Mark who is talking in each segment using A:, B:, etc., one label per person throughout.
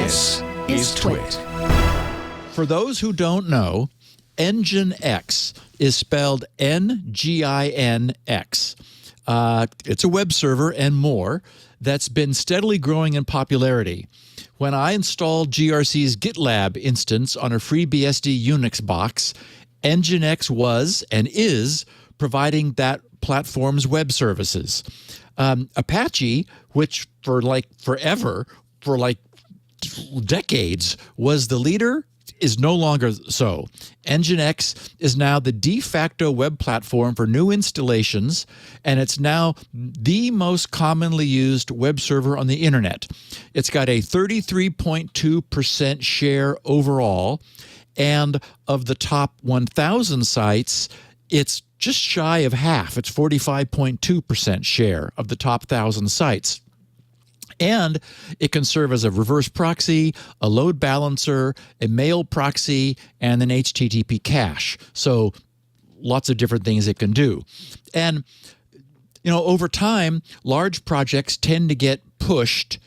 A: This is TWiT.
B: For those who don't know, Nginx is spelled Nginx. It's a web server and more that's been steadily growing in popularity. When I installed GRC's GitLab instance on a FreeBSD Unix box, Nginx was and is providing that platform's web services. Apache, which for decades was the leader, is no longer so. Nginx is now the de facto web platform for new installations, and it's now the most commonly used web server on the internet. It's got a 33.2% share overall, and of the top 1,000 sites, it's just shy of half. It's 45.2% share of the top 1,000 sites. And it can serve as a reverse proxy, a load balancer, a mail proxy, and an HTTP cache. So lots of different things it can do. And, over time, large projects tend to get pushed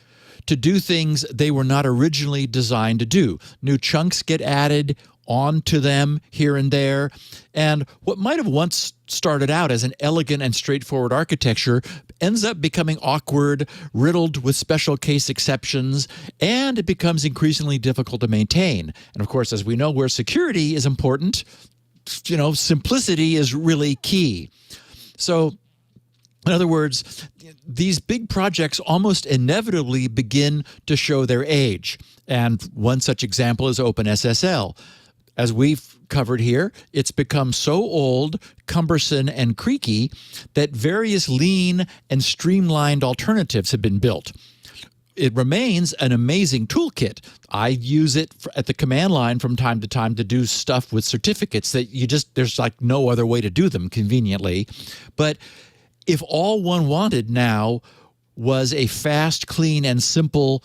B: to do things they were not originally designed to do. New chunks get added onto them here and there. And what might have once started out as an elegant and straightforward architecture ends up becoming awkward, riddled with special case exceptions, and it becomes increasingly difficult to maintain. And of course, as we know, where security is important, simplicity is really key. So, in other words, these big projects almost inevitably begin to show their age. And one such example is OpenSSL. As we've covered here, it's become so old, cumbersome, and creaky that various lean and streamlined alternatives have been built. It remains an amazing toolkit. I use it at the command line from time to time to do stuff with certificates that there's like no other way to do them conveniently. But if all one wanted now was a fast, clean, and simple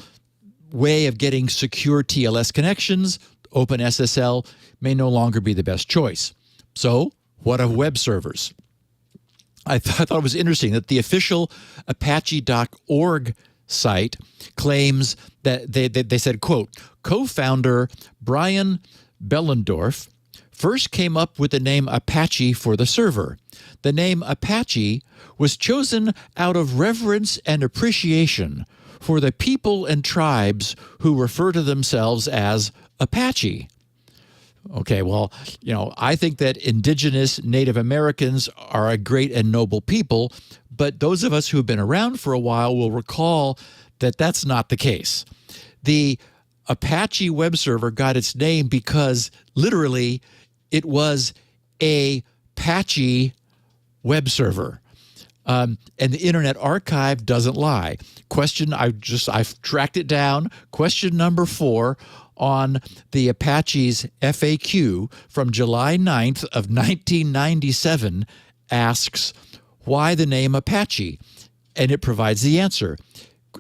B: way of getting secure TLS connections, OpenSSL may no longer be the best choice. So, what of web servers? I thought it was interesting that the official Apache.org site claims that they said, quote, co-founder Brian Behlendorf first came up with the name Apache for the server. The name Apache was chosen out of reverence and appreciation for the people and tribes who refer to themselves as Apache. Okay, well, I think that indigenous Native Americans are a great and noble people, but those of us who have been around for a while will recall that that's not the case. The Apache web server got its name because literally it was a Apache web server. And the Internet Archive doesn't lie. I've tracked it down. Question number 4 on the Apache's FAQ from July 9th of 1997 asks, why the name Apache? And it provides the answer.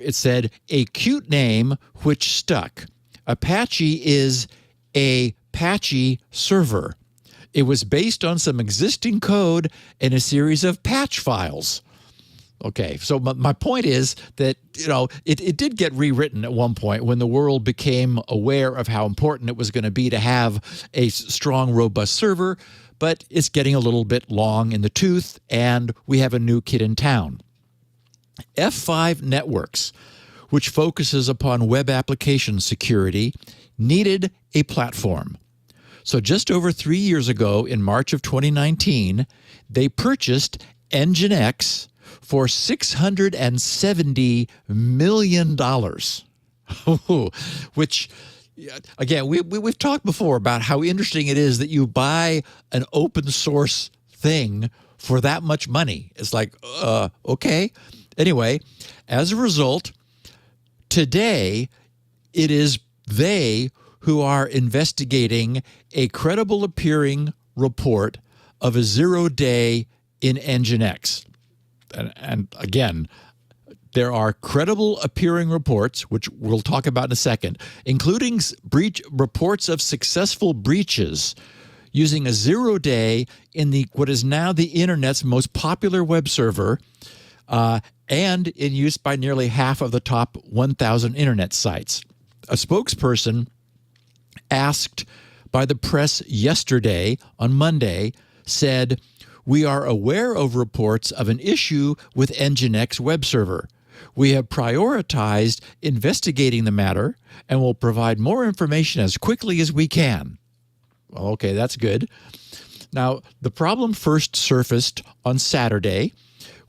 B: It said, a cute name which stuck. Apache is a Apache server. It was based on some existing code and a series of patch files. Okay, so my point is that, it did get rewritten at one point when the world became aware of how important it was going to be to have a strong, robust server, but it's getting a little bit long in the tooth, and we have a new kid in town. F5 Networks, which focuses upon web application security, needed a platform. So just over 3 years ago, in March of 2019, they purchased Nginx for $670 million, which, again, we've talked before about how interesting it is that you buy an open source thing for that much money. It's like, okay. Anyway, as a result, today it is they who are investigating a credible appearing report of a 0-day in Nginx. And again, there are credible appearing reports, which we'll talk about in a second, including reports of successful breaches using a 0-day in what is now the Internet's most popular web server, and in use by nearly half of the top 1,000 Internet sites. A spokesperson asked by the press yesterday, on Monday, said, "We are aware of reports of an issue with Nginx web server. We have prioritized investigating the matter and will provide more information as quickly as we can." Well, okay, that's good. Now, the problem first surfaced on Saturday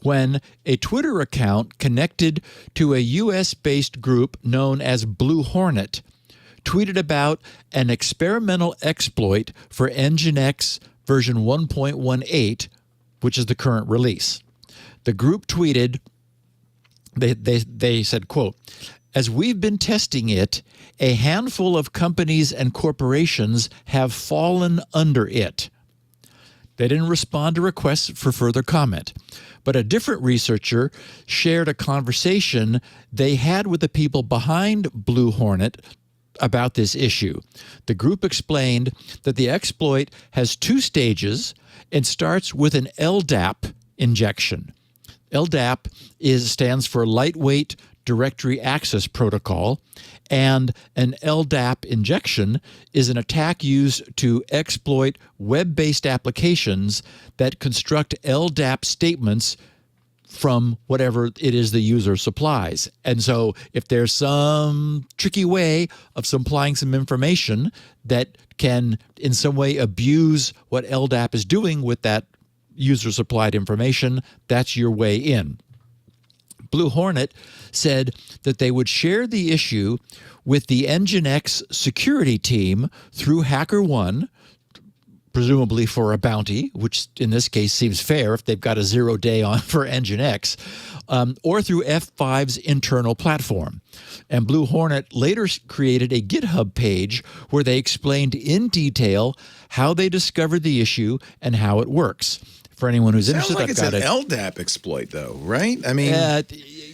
B: when a Twitter account connected to a U.S.-based group known as Blue Hornet tweeted about an experimental exploit for Nginx version 1.18, which is the current release. The group tweeted, they said, quote, "As we've been testing it, a handful of companies and corporations have fallen under it." They didn't respond to requests for further comment, but a different researcher shared a conversation they had with the people behind Blue Hornet about this issue. The group explained that the exploit has two stages and starts with an LDAP injection. LDAP stands for Lightweight Directory Access Protocol, and an LDAP injection is an attack used to exploit web-based applications that construct LDAP statements from whatever it is the user supplies. And so if there's some tricky way of supplying some information that can in some way abuse what LDAP is doing with that user-supplied information, that's your way in. Blue Hornet said that they would share the issue with the Nginx security team through HackerOne, presumably for a bounty, which in this case seems fair if they've got a 0 day on for Nginx, or through F5's internal platform. And Blue Hornet later created a GitHub page where they explained in detail how they discovered the issue and how it works. For anyone who's interested,
A: I've got it. Sounds like it's an LDAP exploit, though, right? I mean,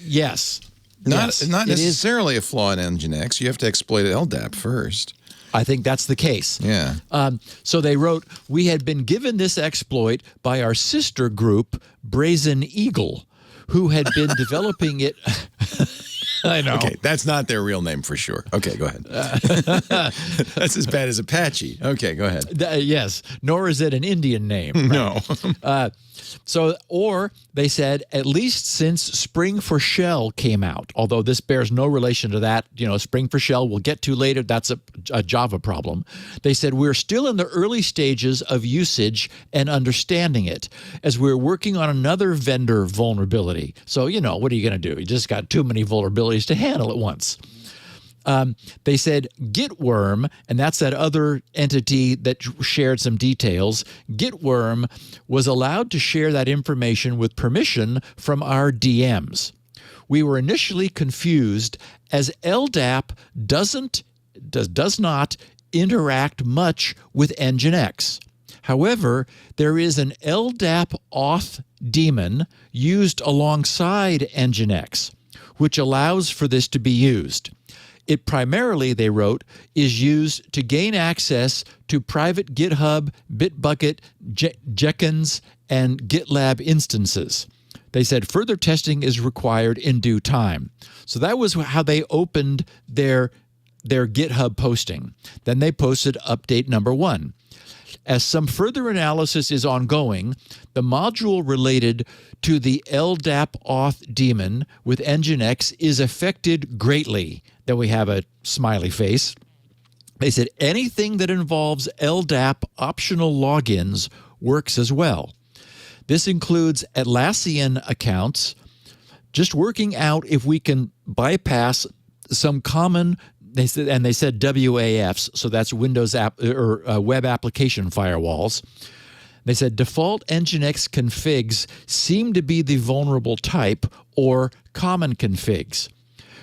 B: yes.
A: Not necessarily a flaw in Nginx. You have to exploit LDAP first.
B: I think that's the case.
A: Yeah.
B: So they wrote, "We had been given this exploit by our sister group, Brazen Eagle, who had been developing it." I know.
A: Okay, that's not their real name for sure. Okay, go ahead. That's as bad as Apache. Okay, go ahead.
B: Yes, nor is it an Indian name. Right?
A: No.
B: Or they said, at least since Spring for Shell came out, although this bears no relation to that. You know, Spring for Shell we'll get to later. That's a Java problem. They said, we're still in the early stages of usage and understanding it as we're working on another vendor vulnerability. So, you know, what are you going to do? You just got too many vulnerabilities to handle at once. They said Gitworm, and that's that other entity that shared some details. Gitworm was allowed to share that information with permission from our DMs. We were initially confused as LDAP does not interact much with Nginx. However, there is an LDAP auth daemon used alongside Nginx, which allows for this to be used. It primarily, they wrote, is used to gain access to private GitHub, Bitbucket, Jenkins, and GitLab instances. They said further testing is required in due time. So that was how they opened their GitHub posting. Then they posted update number 1. As some further analysis is ongoing, the module related to the LDAP auth daemon with Nginx is affected greatly. Then we have a smiley face. They said anything that involves LDAP optional logins works as well. This includes Atlassian accounts, just working out if we can bypass some common, they said WAFs, so that's Windows app or web application firewalls. They said default Nginx configs seem to be the vulnerable type or common configs.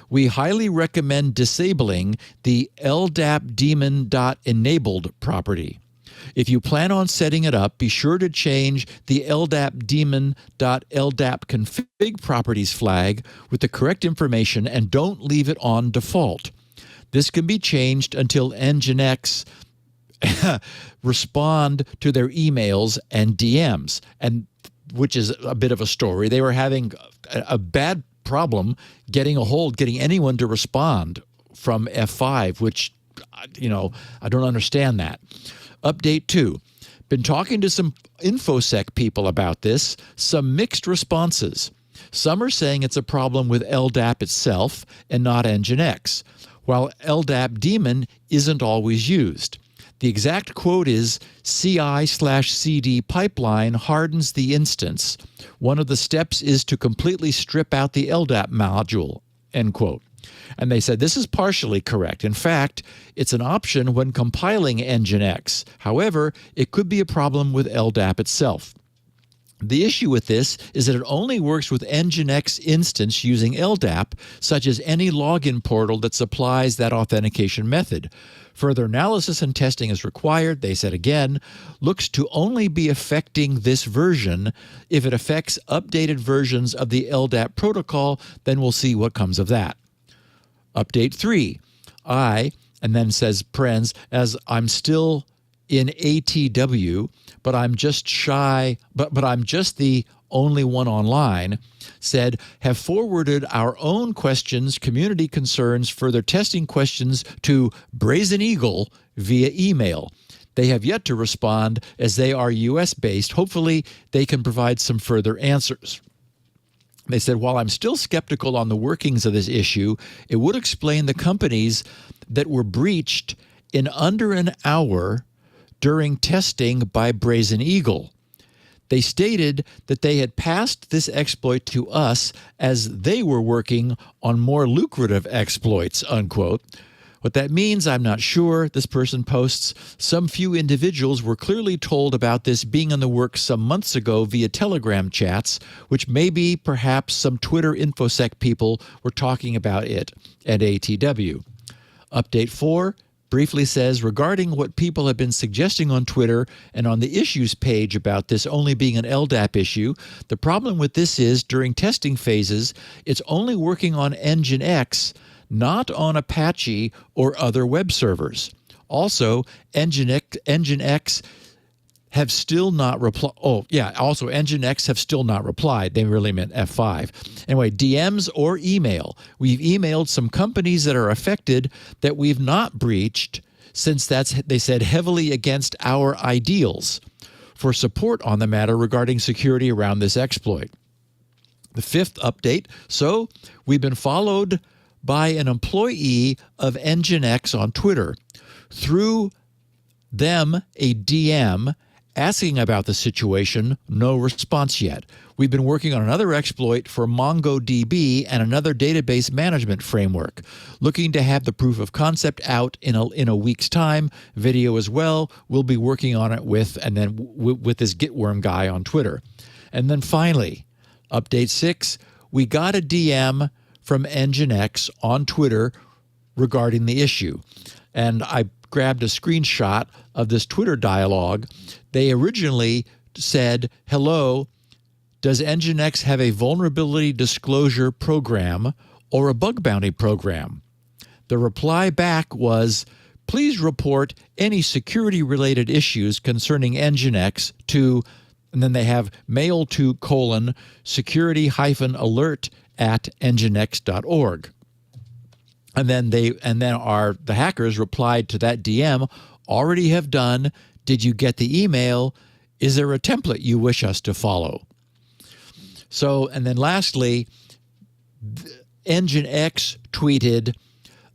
B: We highly recommend disabling the LDAP daemon.enabled property. If you plan on setting it up, be sure to change the LDAP daemon.ldap config properties flag with the correct information and don't leave it on default. This can be changed until Nginx respond to their emails and DMs, and which is a bit of a story. They were having a bad problem getting anyone to respond from F5, which, I don't understand that. Update 2. Been talking to some InfoSec people about this. Some mixed responses. Some are saying it's a problem with LDAP itself and not Nginx, while LDAP daemon isn't always used. The exact quote is, CI/CD pipeline hardens the instance. One of the steps is to completely strip out the LDAP module, end quote. And they said this is partially correct. In fact, it's an option when compiling Nginx. However, it could be a problem with LDAP itself. The issue with this is that it only works with Nginx instance using LDAP, such as any login portal that supplies that authentication method. Further analysis and testing is required, they said again, looks to only be affecting this version. If it affects updated versions of the LDAP protocol, then we'll see what comes of that. Update 3. And then says Prenz, as I'm still in ATW, but I'm just shy, but I'm just the only one online, said, have forwarded our own questions, community concerns, further testing questions to Brazen Eagle via email. They have yet to respond as they are US-based. Hopefully, they can provide some further answers. They said, while I'm still skeptical on the workings of this issue, it would explain the companies that were breached in under an hour during testing by Brazen Eagle. They stated that they had passed this exploit to us as they were working on more lucrative exploits, unquote. What that means, I'm not sure. This person posts, some few individuals were clearly told about this being in the works some months ago via Telegram chats, which maybe perhaps some Twitter InfoSec people were talking about it at ATW. Update 4 briefly says, regarding what people have been suggesting on Twitter and on the issues page about this only being an LDAP issue, the problem with this is during testing phases, it's only working on Nginx, not on Apache or other web servers. Also, Nginx have still not replied. Also Nginx have still not replied. They really meant F5. Anyway, DMs or email. We've emailed some companies that are affected that we've not breached, since that's, they said, heavily against our ideals, for support on the matter regarding security around this exploit. The 5th update. So we've been followed by an employee of Nginx on Twitter. Through them a DM asking about the situation, no response yet. We've been working on another exploit for MongoDB and another database management framework, looking to have the proof of concept out in a week's time. Video as well. We'll be working on it with this Gitworm guy on Twitter. And then finally, update 6, we got a DM from Nginx on Twitter regarding the issue. And I grabbed a screenshot of this Twitter dialogue. They originally said, hello, does Nginx have a vulnerability disclosure program or a bug bounty program? The reply back was, please report any security-related issues concerning Nginx to, and then they have mail to security-alert@nginx.org. And then the hackers replied to that DM, already have done. Did you get the email? Is there a template you wish us to follow? So, and then lastly, Nginx tweeted,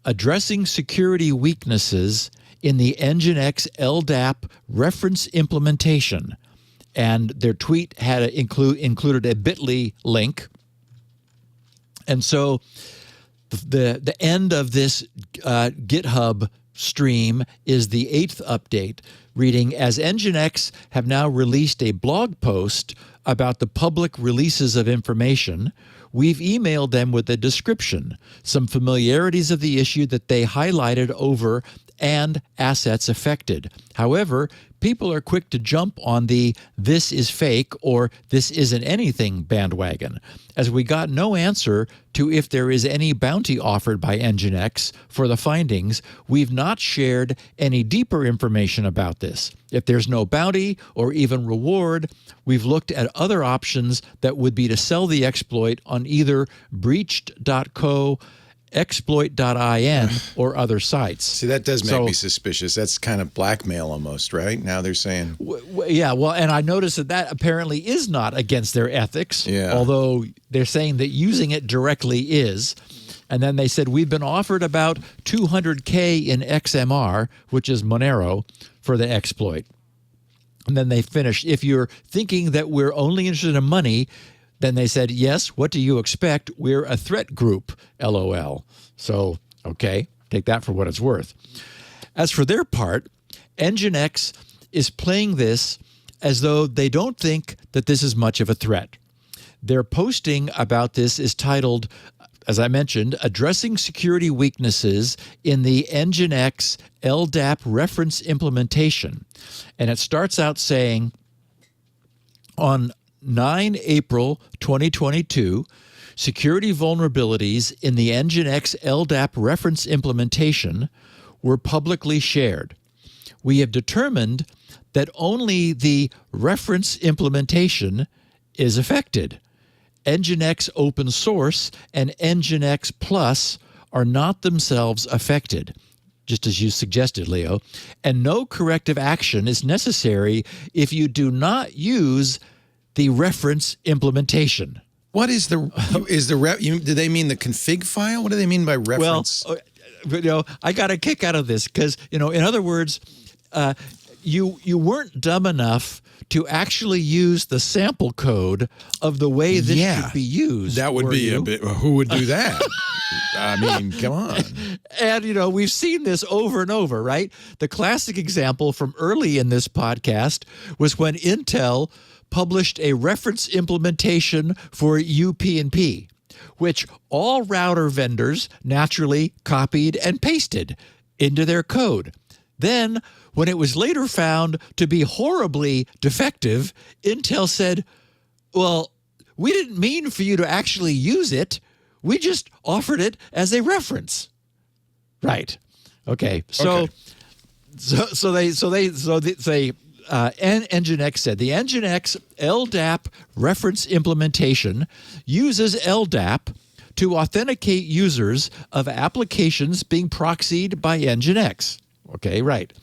B: addressing security weaknesses in the Nginx LDAP reference implementation. And their tweet had included a bit.ly link. And so the end of this GitHub stream is the 8th update, reading, as Nginx have now released a blog post about the public releases of information, we've emailed them with a description, some familiarities of the issue that they highlighted over, and assets affected. However, people are quick to jump on the this is fake or this isn't anything bandwagon, as we got no answer to if there is any bounty offered by Nginx for the findings. We've not shared any deeper information about this. If there's no bounty or even reward, we've looked at other options that would be to sell the exploit on either breached.co exploit.in or other sites.
A: See, that does make me suspicious. That's kind of blackmail almost, right? Now they're saying.
B: Yeah, well, and I noticed that apparently is not against their ethics, although they're saying that using it directly is. And then they said, we've been offered about $200K in XMR, which is Monero, for the exploit. And then they finished, if you're thinking that we're only interested in money, then they said, yes, what do you expect? We're a threat group, LOL. So, okay, take that for what it's worth. As for their part, Nginx is playing this as though they don't think that this is much of a threat. Their posting about this is titled, as I mentioned, Addressing Security Weaknesses in the Nginx LDAP Reference Implementation. And it starts out saying, on 9 April 2022, security vulnerabilities in the Nginx LDAP reference implementation were publicly shared. We have determined that only the reference implementation is affected. Nginx open source and Nginx Plus are not themselves affected, just as you suggested, Leo, and no corrective action is necessary if you do not use the reference implementation.
A: What is do they mean the config file? What do they mean by reference?
B: Well, I got a kick out of this because, in other words, you weren't dumb enough to actually use the sample code of the way this should be used.
A: That would be a bit. Who would do that? I mean, come on.
B: And, we've seen this over and over, right? The classic example from early in this podcast was when Intel published a reference implementation for UP&P, which all router vendors naturally copied and pasted into their code. Then, when it was later found to be horribly defective, Intel said, well, we didn't mean for you to actually use it. We just offered it as a reference. Right. Okay. So they Nginx said the Nginx LDAP reference implementation uses LDAP to authenticate users of applications being proxied by Nginx. Okay, right.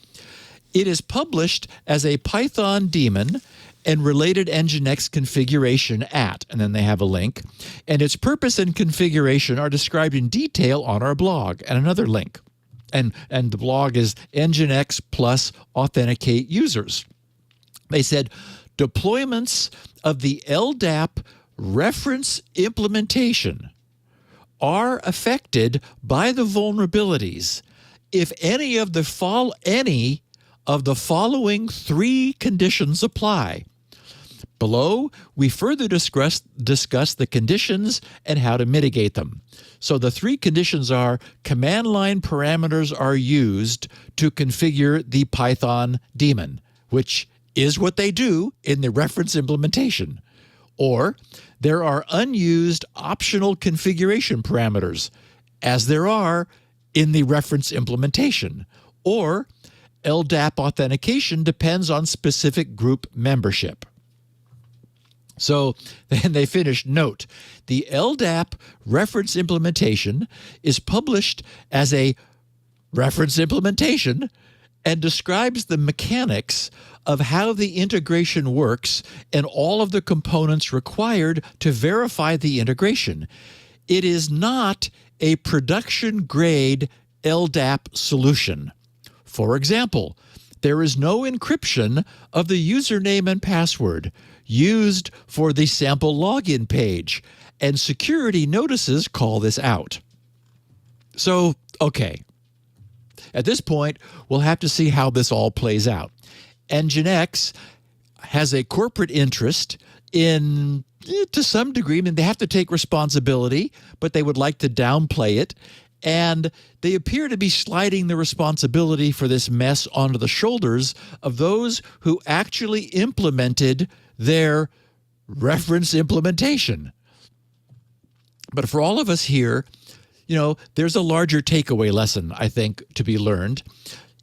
B: It is published as a Python daemon and related Nginx configuration at, and then they have a link, and its purpose and configuration are described in detail on our blog, and another link. And the blog is Nginx plus authenticate users. They said deployments of the LDAP reference implementation are affected by the vulnerabilities if any of the following three conditions apply. Below, we further discuss the conditions and how to mitigate them. So the three conditions are command line parameters are used to configure the Python daemon, which is what they do in the reference implementation. Or there are unused optional configuration parameters, as there are in the reference implementation. Or LDAP authentication depends on specific group membership. So then they finished, note, the LDAP reference implementation is published as a reference implementation and describes the mechanics of how the integration works and all of the components required to verify the integration. It is not a production-grade LDAP solution. For example, there is no encryption of the username and password used for the sample login page, and security notices call this out. So, okay. At this point, we'll have to see how this all plays out. Nginx has a corporate interest in, to some degree, I mean, they have to take responsibility, but they would like to downplay it. And they appear to be sliding the responsibility for this mess onto the shoulders of those who actually implemented their reference implementation. But for all of us here, there's a larger takeaway lesson, I think, to be learned.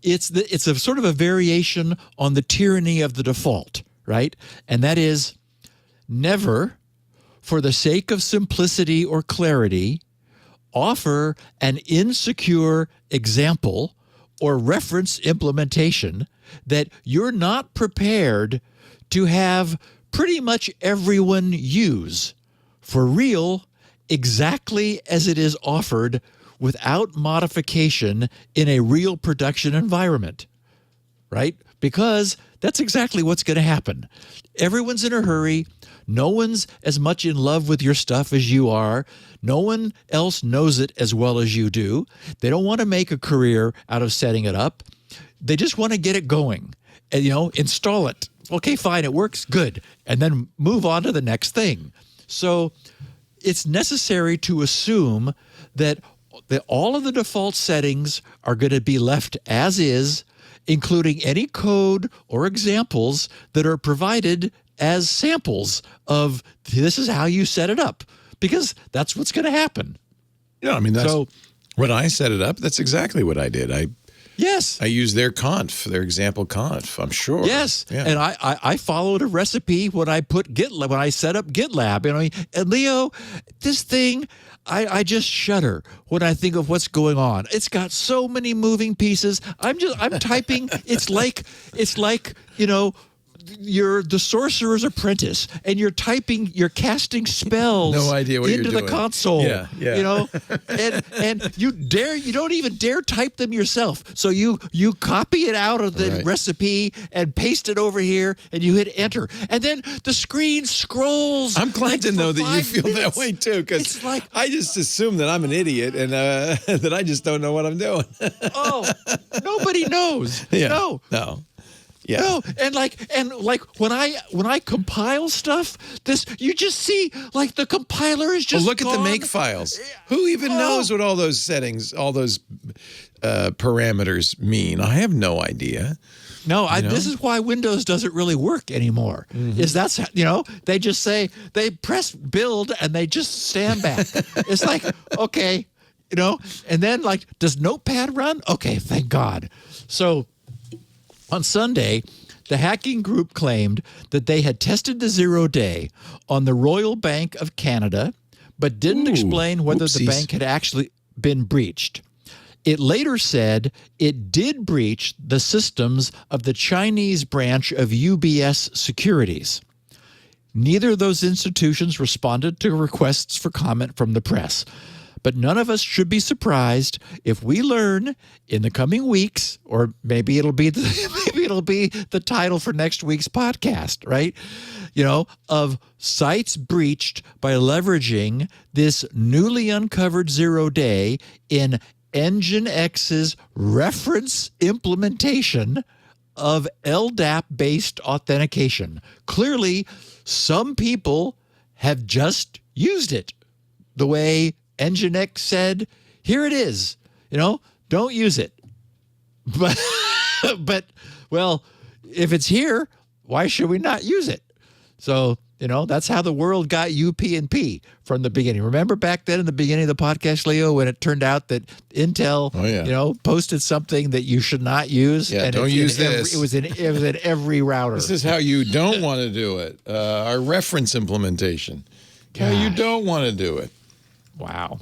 B: It's a sort of a variation on the tyranny of the default, right? And that is never, for the sake of simplicity or clarity, offer an insecure example or reference implementation that you're not prepared to have pretty much everyone use for real exactly as it is offered without modification in a real production environment, right? Because that's exactly what's going to happen. Everyone's in a hurry. No one's as much in love with your stuff as you are. No one else knows it as well as you do. They don't want to make a career out of setting it up. They just want to get it going and, install it. Okay, fine, it works, good. And then move on to the next thing. So it's necessary to assume that all of the default settings are going to be left as is, including any code or examples that are provided as samples of this is how you set it up, because that's what's going to happen.
A: Yeah, I mean, that's when I set it up, that's exactly what I did. I used their conf, their example conf, I'm sure.
B: Yes.
A: Yeah.
B: And I followed a recipe when I put GitLab, when I set up GitLab. And Leo, this thing, I just shudder when I think of what's going on. It's got so many moving pieces. I'm typing. It's like, you're the sorcerer's apprentice and you're casting spells
A: no idea what
B: into
A: you're
B: the
A: doing.
B: console.
A: Yeah.
B: And you don't even dare type them yourself. So you copy it out of the recipe and paste it over here and you hit enter. And then the screen scrolls.
A: I'm glad to know that you feel that way too, because I just assume that I'm an idiot and that I just don't know what I'm doing.
B: Oh, nobody knows.
A: Yeah.
B: No.
A: Yeah.
B: No, and when I compile stuff, you just see the compiler is just
A: look at the make files. Who even knows what all those settings, all those parameters mean? I have no idea.
B: No, this is why Windows doesn't really work anymore.
A: Mm-hmm.
B: They just say they press build and they just stand back. It's like, okay, and then does Notepad run? Okay, thank God. So on Sunday, the hacking group claimed that they had tested the 0-day on the Royal Bank of Canada, but didn't explain whether the bank had actually been breached. It later said it did breach the systems of the Chinese branch of UBS Securities. Neither of those institutions responded to requests for comment from the press. But none of us should be surprised if we learn in the coming weeks, or maybe it'll be the title for next week's podcast, right? Of sites breached by leveraging this newly uncovered 0-day in Nginx's reference implementation of LDAP-based authentication. Clearly, some people have just used it the way Nginx said, here it is, don't use it. But well, if it's here, why should we not use it? So, that's how the world got UP&P from the beginning. Remember back then in the beginning of the podcast, Leo, when it turned out that Intel, posted something that you should not use.
A: Yeah,
B: and
A: don't use this.
B: It was in every router.
A: This is how you don't want to do it. Our reference implementation. How you don't want to do it.
B: Wow.